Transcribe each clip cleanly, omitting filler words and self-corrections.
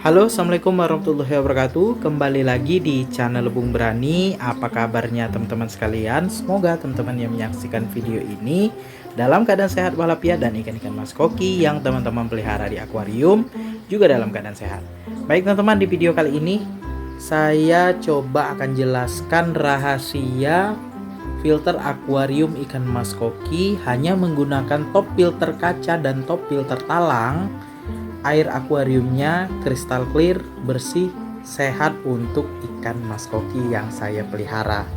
Halo, assalamualaikum warahmatullahi wabarakatuh. Kembali lagi di channel Bung Berani. Apa kabarnya teman-teman sekalian? Semoga teman-teman yang menyaksikan video ini dalam keadaan sehat walafiat dan ikan-ikan mas koki yang teman-teman pelihara di akuarium juga dalam keadaan sehat. Baik teman-teman, di video kali ini saya coba akan jelaskan rahasia filter akuarium ikan mas koki hanya menggunakan top filter kaca dan top filter talang. Air akuariumnya kristal clear, bersih, sehat untuk ikan mas koki yang saya pelihara.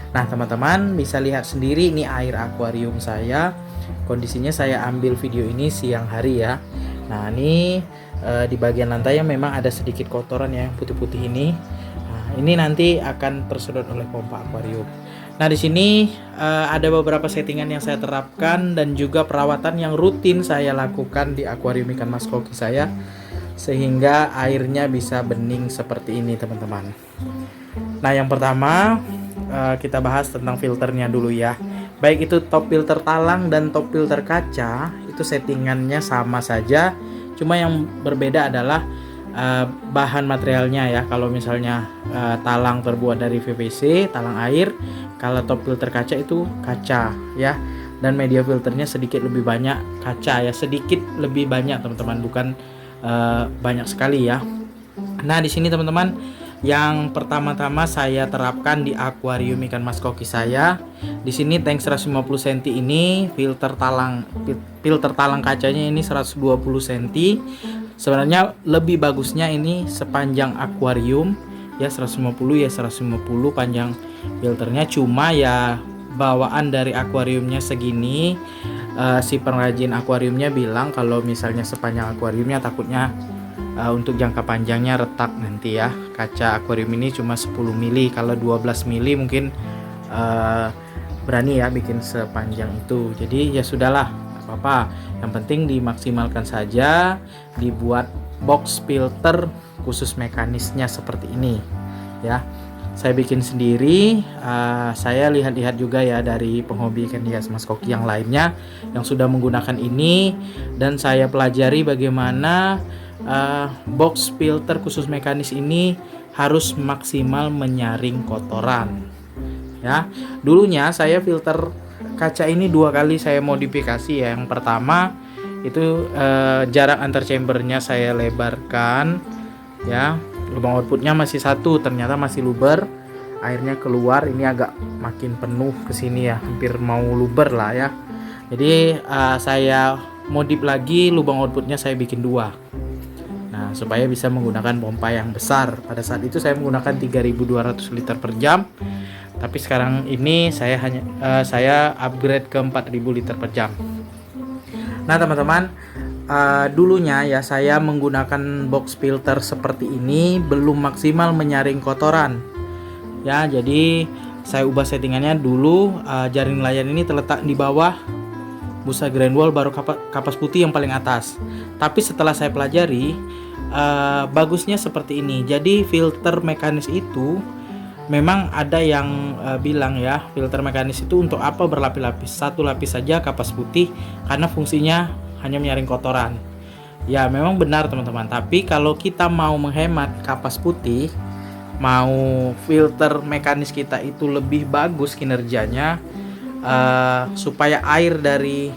Nah teman-teman bisa lihat sendiri ini air akuarium saya. Kondisinya saya ambil video ini siang hari ya. Nah ini di bagian lantai yang memang ada sedikit kotoran ya, putih-putih ini. Nah, ini nanti akan tersedot oleh pompa akuarium. Nah di sini ada beberapa settingan yang saya terapkan dan juga perawatan yang rutin saya lakukan di akuarium ikan mas koki saya sehingga airnya bisa bening seperti ini teman-teman. Nah yang pertama kita bahas tentang filternya dulu ya. Baik itu top filter talang dan top filter kaca itu settingannya sama saja, cuma yang berbeda adalah bahan materialnya ya. Kalau misalnya talang terbuat dari PVC, talang air. Kalau top filter kaca itu kaca ya, dan media filternya sedikit lebih banyak kaca ya, sedikit lebih banyak teman-teman, bukan banyak sekali ya. Nah di sini teman-teman, yang pertama-tama saya terapkan di akuarium ikan mas koki saya. Di sini tank 150 cm ini filter talang kacanya ini 120 cm. Sebenarnya lebih bagusnya ini sepanjang akuarium ya, 150 ya 150 panjang filternya, cuma ya bawaan dari akuariumnya segini. Si pengrajin akuariumnya bilang kalau misalnya sepanjang akuariumnya takutnya untuk jangka panjangnya retak nanti ya. Kaca akuarium ini cuma 10 mili, kalau 12 mili mungkin berani ya bikin sepanjang itu. Jadi ya sudahlah, apa-apa, yang penting dimaksimalkan saja, dibuat box filter khusus mekanisnya seperti ini ya. Saya bikin sendiri, saya lihat-lihat juga ya dari penghobi ikan hias mas koki yang lainnya yang sudah menggunakan ini, dan saya pelajari bagaimana box filter khusus mekanis ini harus maksimal menyaring kotoran ya. Dulunya saya filter kaca ini 2 kali saya modifikasi ya. Yang pertama itu jarak antar chambernya saya lebarkan ya. Lubang outputnya masih 1, ternyata masih luber, airnya keluar. Ini agak makin penuh ke sini ya, hampir mau luber lah ya. Jadi saya modif lagi, lubang outputnya saya bikin 2. Nah supaya bisa menggunakan pompa yang besar. Pada saat itu saya menggunakan 3200 liter per jam, tapi sekarang ini saya upgrade ke 4000 liter per jam. Nah teman-teman, dulunya ya saya menggunakan box filter seperti ini belum maksimal menyaring kotoran ya. Jadi saya ubah settingannya dulu. Jaring nelayan ini terletak di bawah busa grand wall, baru kapas putih yang paling atas. Tapi setelah saya pelajari, bagusnya seperti ini. Jadi filter mekanis itu memang ada yang bilang ya, filter mekanis itu untuk apa berlapis-lapis, 1 lapis saja kapas putih karena fungsinya hanya menyaring kotoran. Ya memang benar teman-teman, tapi kalau kita mau menghemat kapas putih, mau filter mekanis kita itu lebih bagus kinerjanya, supaya air dari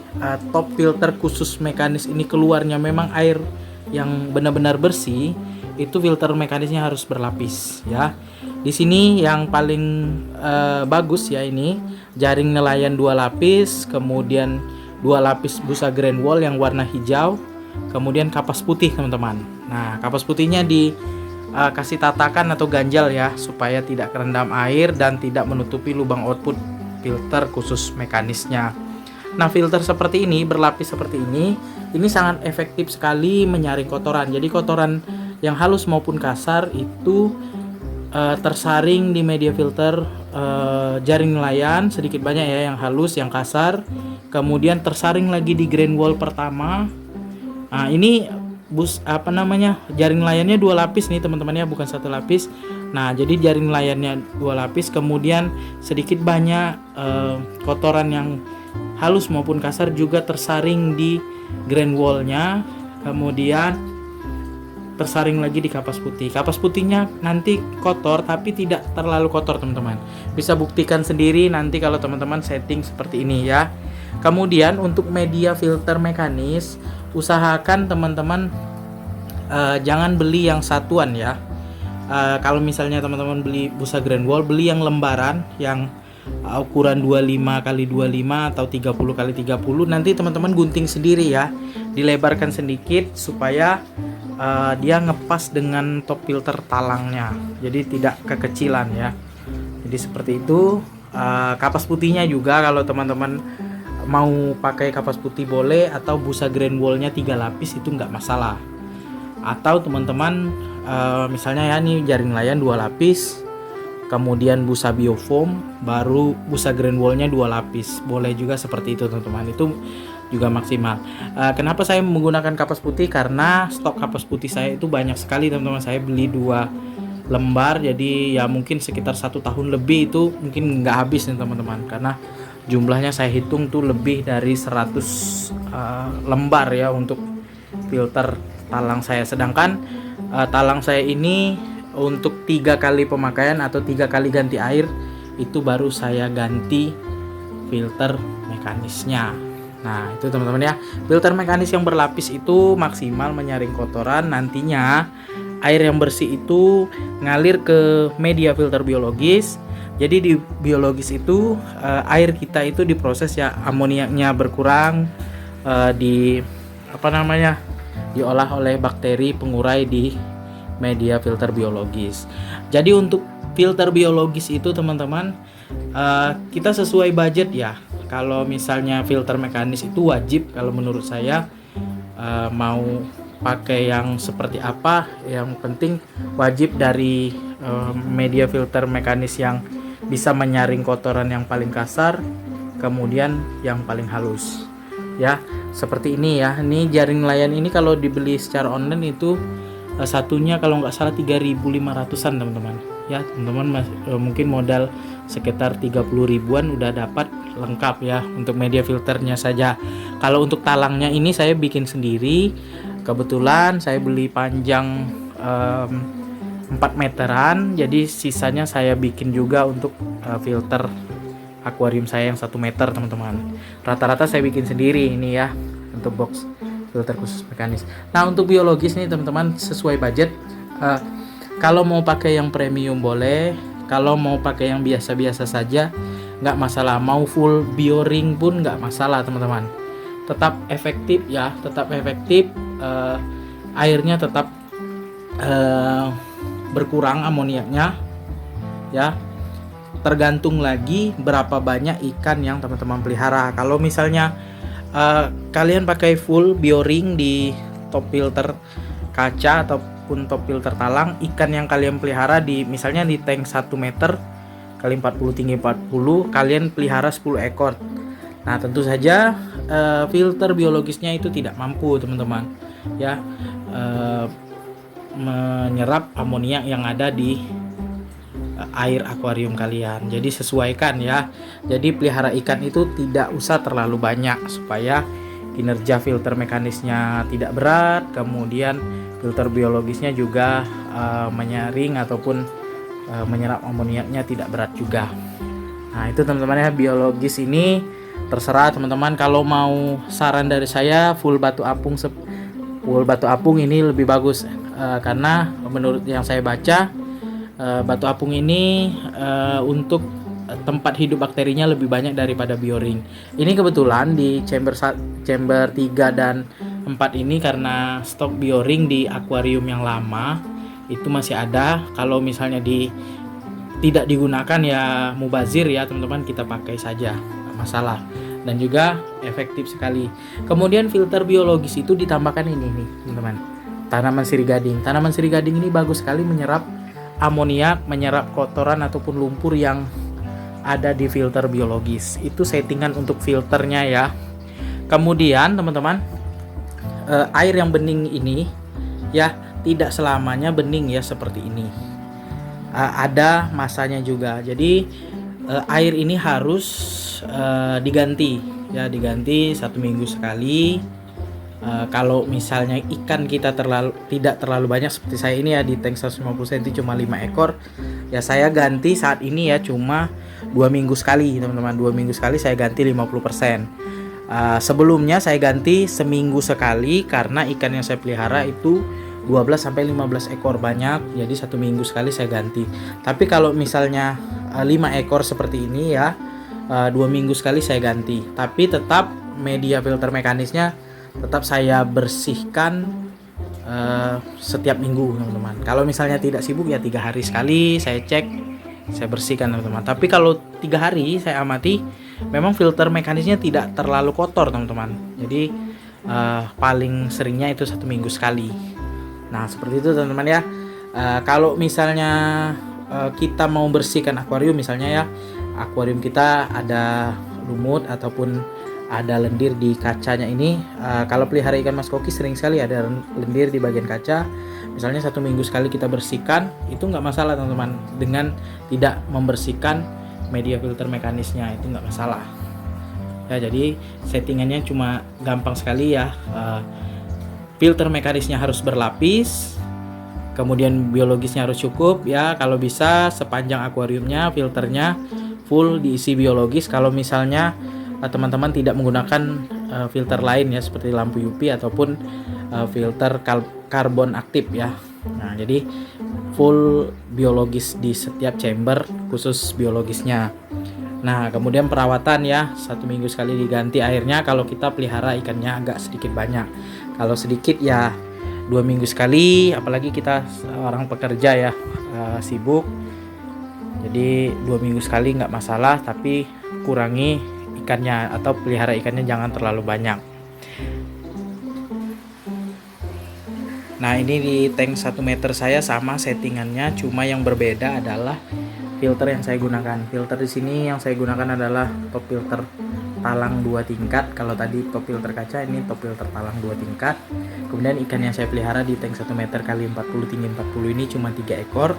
top filter khusus mekanis ini keluarnya memang air yang benar-benar bersih, itu filter mekanisnya harus berlapis ya. Di sini yang paling bagus ya, ini jaring nelayan 2 lapis, kemudian 2 lapis busa grand wall yang warna hijau, kemudian kapas putih teman-teman. Nah kapas putihnya dikasih tatakan atau ganjal ya, supaya tidak kerendam air dan tidak menutupi lubang output filter khusus mekanisnya. Nah filter seperti ini, berlapis seperti ini sangat efektif sekali menyaring kotoran. Jadi kotoran yang halus maupun kasar itu tersaring di media filter jaring nelayan, sedikit banyak ya yang halus, yang kasar, kemudian tersaring lagi di grand wall pertama. Nah ini jaring nelayannya 2 lapis nih teman-teman ya, bukan 1 lapis. Nah jadi jaring nelayannya 2 lapis, kemudian sedikit banyak kotoran yang halus maupun kasar juga tersaring di grand wallnya. Kemudian tersaring lagi di kapas putih. Kapas putihnya nanti kotor tapi tidak terlalu kotor teman-teman. Bisa buktikan sendiri nanti kalau teman-teman setting seperti ini ya. Kemudian untuk media filter mekanis, usahakan teman-teman jangan beli yang satuan ya. Kalau misalnya teman-teman beli busa grand wall, beli yang lembaran yang ukuran 25 x 25 atau 30 x 30. Nanti teman-teman gunting sendiri ya, dilebarkan sedikit supaya dia ngepas dengan top filter talangnya, jadi tidak kekecilan ya. Jadi seperti itu. Kapas putihnya juga kalau teman-teman mau pakai kapas putih boleh, atau busa grand wallnya 3 lapis itu nggak masalah. Atau teman-teman misalnya ya nih jaring layan 2 lapis, kemudian busa biofoam, baru busa grand wallnya 2 lapis, boleh juga seperti itu teman-teman, itu juga maksimal. Kenapa saya menggunakan kapas putih? Karena stok kapas putih saya itu banyak sekali teman-teman. Saya beli 2 lembar, jadi ya mungkin sekitar 1 tahun lebih itu mungkin nggak habis nih teman-teman, karena jumlahnya saya hitung tuh lebih dari 100 lembar ya untuk filter talang saya. Sedangkan talang saya ini untuk 3 kali pemakaian atau 3 kali ganti air itu baru saya ganti filter mekanisnya. Nah itu teman-teman ya, filter mekanis yang berlapis itu maksimal menyaring kotoran. Nantinya air yang bersih itu ngalir ke media filter biologis. Jadi di biologis itu air kita itu diproses ya, amoniaknya berkurang, diolah oleh bakteri pengurai di media filter biologis. Jadi untuk filter biologis itu teman-teman kita sesuai budget ya. Kalau misalnya filter mekanis itu wajib, kalau menurut saya mau pakai yang seperti apa, yang penting wajib dari media filter mekanis yang bisa menyaring kotoran yang paling kasar, kemudian yang paling halus ya. Seperti ini ya, ini jaring layan ini kalau dibeli secara online itu satunya kalau nggak salah 3.500-an teman-teman ya. Teman-teman mungkin modal sekitar 30 ribuan udah dapat lengkap ya untuk media filternya saja. Kalau untuk talangnya ini saya bikin sendiri, kebetulan saya beli panjang 4 meteran, jadi sisanya saya bikin juga untuk filter akuarium saya yang 1 meter teman-teman. Rata-rata saya bikin sendiri ini ya untuk box filter khusus mekanis. Nah untuk biologis nih teman-teman sesuai budget. Kalau mau pakai yang premium boleh, kalau mau pakai yang biasa-biasa saja nggak masalah. Mau full bioring pun nggak masalah teman-teman. Tetap efektif ya, tetap efektif. Airnya tetap berkurang amoniaknya ya. Tergantung lagi berapa banyak ikan yang teman-teman pelihara. Kalau misalnya kalian pakai full bioring di top filter kaca ataupun top filter talang, ikan yang kalian pelihara di misalnya di tank 1 meter kali 40 tinggi 40, kalian pelihara 10 ekor. Nah tentu saja filter biologisnya itu tidak mampu teman-teman ya menyerap amoniak yang ada di air akuarium kalian. Jadi sesuaikan ya. Jadi pelihara ikan itu tidak usah terlalu banyak supaya kinerja filter mekanisnya tidak berat, kemudian filter biologisnya juga menyaring ataupun menyerap amoniaknya tidak berat juga. Nah itu teman-teman ya, biologis ini terserah teman-teman. Kalau mau saran dari saya full batu apung ini lebih bagus karena menurut yang saya baca batu apung ini untuk tempat hidup bakterinya lebih banyak daripada bioring. Ini kebetulan di chamber 3 dan 4 ini karena stok bioring di akuarium yang lama itu masih ada. Kalau misalnya tidak digunakan ya mubazir ya teman-teman, kita pakai saja, nggak masalah. Dan juga efektif sekali. Kemudian filter biologis itu ditambahkan ini nih teman-teman, tanaman sirih gading. Tanaman sirih gading ini bagus sekali menyerap amoniak, menyerap kotoran ataupun lumpur yang ada di filter biologis. Itu settingan untuk filternya ya. Kemudian teman-teman, air yang bening ini ya tidak selamanya bening ya seperti ini. Ada masanya juga. Jadi air ini harus diganti ya, diganti 1 minggu sekali Kalau misalnya ikan kita tidak terlalu banyak seperti saya ini ya, di tank 150 cm cuma 5 ekor, ya saya ganti saat ini ya cuma 2 minggu sekali teman-teman. 2 minggu sekali saya ganti 50%. Sebelumnya saya ganti seminggu sekali karena ikan yang saya pelihara itu 12-15 ekor banyak, jadi 1 minggu sekali saya ganti. Tapi kalau misalnya 5 ekor seperti ini ya, 2 minggu sekali saya ganti. Tapi tetap media filter mekanisnya tetap saya bersihkan setiap minggu teman-teman. Kalau misalnya tidak sibuk ya 3 hari sekali saya cek, saya bersihkan teman-teman. Tapi kalau 3 hari saya amati memang filter mekanisnya tidak terlalu kotor teman-teman. Jadi paling seringnya itu 1 minggu sekali. Nah seperti itu teman-teman ya. Kalau misalnya kita mau bersihkan akuarium, misalnya ya akuarium kita ada lumut ataupun ada lendir di kacanya ini, kalau pelihara ikan mas koki sering sekali ada lendir di bagian kaca. Misalnya 1 minggu sekali kita bersihkan, itu nggak masalah teman-teman. Dengan tidak membersihkan media filter mekanisnya itu nggak masalah ya. Jadi settingannya cuma gampang sekali ya. Filter mekanisnya harus berlapis, kemudian biologisnya harus cukup ya. Kalau bisa sepanjang akuariumnya filternya full diisi biologis. Kalau misalnya teman-teman tidak menggunakan filter lain ya, seperti lampu UV ataupun filter karbon aktif ya. Nah jadi full biologis di setiap chamber, khusus biologisnya. Nah kemudian perawatan ya, 1 minggu sekali diganti airnya kalau kita pelihara ikannya agak sedikit banyak. Kalau sedikit ya 2 minggu sekali, apalagi kita orang pekerja ya, sibuk, jadi 2 minggu sekali nggak masalah. Tapi kurangi ikannya atau pelihara ikannya jangan terlalu banyak. Nah ini di tank 1 meter saya sama settingannya, cuma yang berbeda adalah filter yang saya gunakan. Filter di sini yang saya gunakan adalah top filter talang 2 tingkat. Kalau tadi top filter kaca, ini top filter talang 2 tingkat. Kemudian ikan yang saya pelihara di tank 1 meter kali 40 tinggi 40 ini cuma 3 ekor.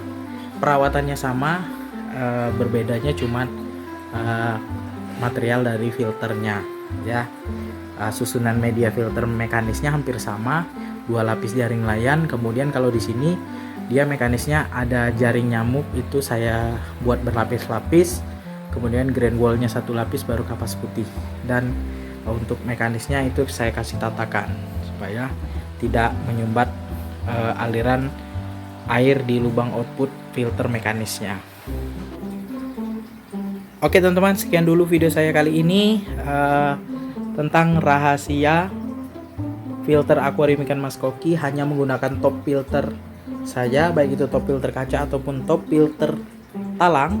Perawatannya sama, berbedanya cuma material dari filternya ya. Susunan media filter mekanisnya hampir sama, 2 lapis jaring layan. Kemudian kalau di sini dia mekanisnya ada jaring nyamuk, itu saya buat berlapis-lapis. Kemudian grand wallnya 1 lapis, baru kapas putih. Dan untuk mekanisnya itu saya kasih tatakan supaya tidak menyumbat aliran air di lubang output filter mekanisnya. Oke teman-teman, sekian dulu video saya kali ini tentang rahasia filter akuarium ikan mas koki hanya menggunakan top filter saja, baik itu top filter kaca ataupun top filter talang,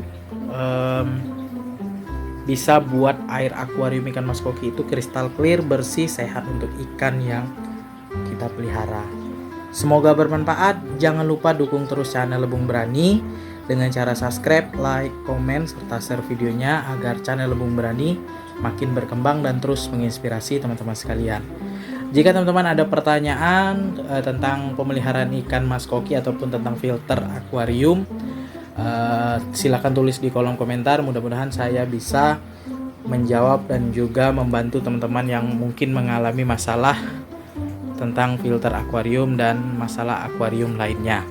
bisa buat air akuarium ikan mas koki itu kristal clear, bersih, sehat untuk ikan yang kita pelihara. Semoga bermanfaat. Jangan lupa dukung terus channel Lebung Berani dengan cara subscribe, like, komen, serta share videonya agar channel Lebung Berani makin berkembang dan terus menginspirasi teman-teman sekalian. Jika teman-teman ada pertanyaan tentang pemeliharaan ikan mas koki ataupun tentang filter akuarium, silakan tulis di kolom komentar. Mudah-mudahan saya bisa menjawab dan juga membantu teman-teman yang mungkin mengalami masalah tentang filter akuarium dan masalah akuarium lainnya.